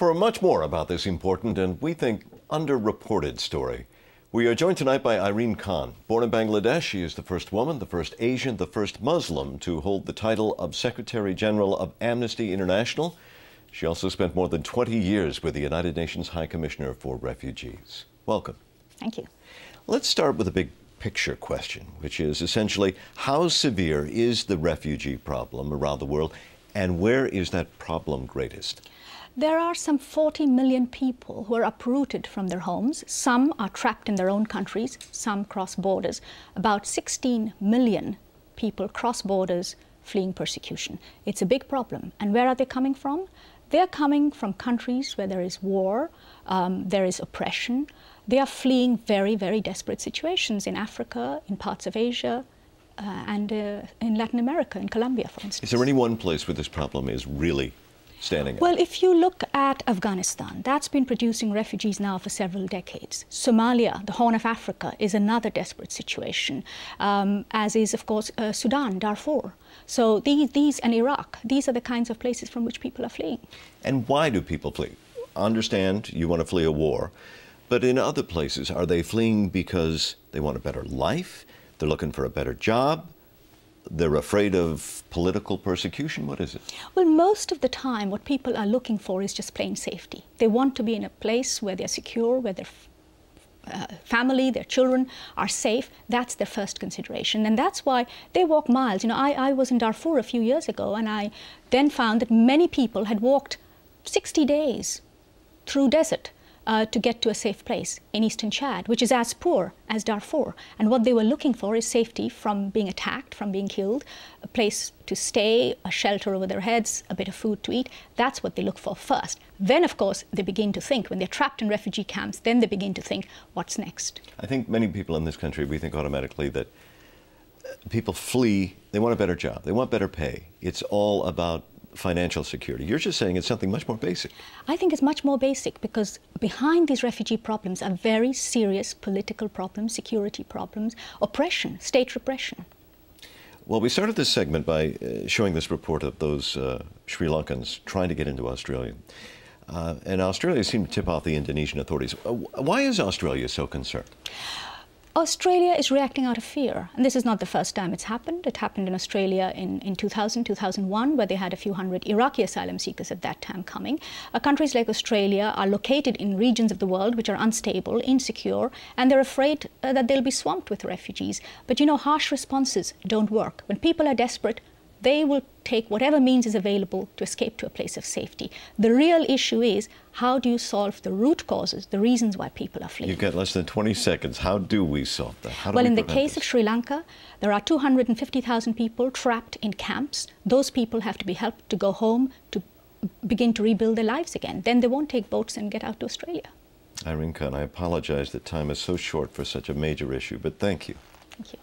For much more about this important and, we think, underreported story, we are joined tonight by Irene Khan. Born in Bangladesh, she is the first woman, the first Asian, the first Muslim to hold the title of Secretary General of Amnesty International. She also spent more than 20 years with the United Nations High Commissioner for Refugees. Welcome. Thank you. Let's start with a big picture question, which is essentially, how severe is the refugee problem around the world, and where is that problem greatest? There are some 40 million people who are uprooted from their homes. Some are trapped in their own countries, some cross borders. About 16 million people cross borders fleeing persecution. It's a big problem. And where are they coming from? They're coming from countries where there is war, there is oppression. They are fleeing very, very desperate situations in Africa, in parts of Asia, and in Latin America, in Colombia, for instance. Is there any one place where this problem is really standing out? Well, if you look at Afghanistan, that's been producing refugees now for several decades. Somalia, the Horn of Africa, is another desperate situation, as is, of course, Sudan, Darfur. So these and Iraq, these are the kinds of places from which people are fleeing. And why do people flee? I understand you want to flee a war, but in other places, are they fleeing because they want a better life? They're looking for a better job? They're afraid of political persecution? What is it? Well, most of the time, what people are looking for is just plain safety. They want to be in a place where they're secure, where their family, their children are safe. That's their first consideration. And that's why they walk miles. You know, I was in Darfur a few years ago, and I then found that many people had walked 60 days through desert to get to a safe place in eastern Chad, which is as poor as Darfur. And what they were looking for is safety from being attacked, from being killed, a place to stay, a shelter over their heads, a bit of food to eat. That's what they look for first. Then, of course, they begin to think, when they're trapped in refugee camps, then they begin to think, what's next? I think many people in this country, we think automatically that people flee, they want a better job, they want better pay. It's all about financial security. You're just saying it's something much more basic. I think it's much more basic, because behind these refugee problems are very serious political problems, security problems, oppression, state repression. Well, we started this segment by showing this report of those Sri Lankans trying to get into Australia. And Australia seemed to tip off the Indonesian authorities. Why is Australia so concerned? Australia is reacting out of fear. And this is not the first time it's happened. It happened in Australia in 2000, 2001, where they had a few hundred Iraqi asylum seekers at that time coming. Countries like Australia are located in regions of the world which are unstable, insecure, and they're afraid that they'll be swamped with refugees. But you know, harsh responses don't work. When people are desperate, they will take whatever means is available to escape to a place of safety. The real issue is, how do you solve the root causes, the reasons why people are fleeing? You've got less than 20 seconds. How do we solve that? How do well, we in the case of this? Sri Lanka, there are 250,000 people trapped in camps. Those people have to be helped to go home, to begin to rebuild their lives again. Then they won't take boats and get out to Australia. Irene Khan, I apologize that time is so short for such a major issue, but thank you. Thank you.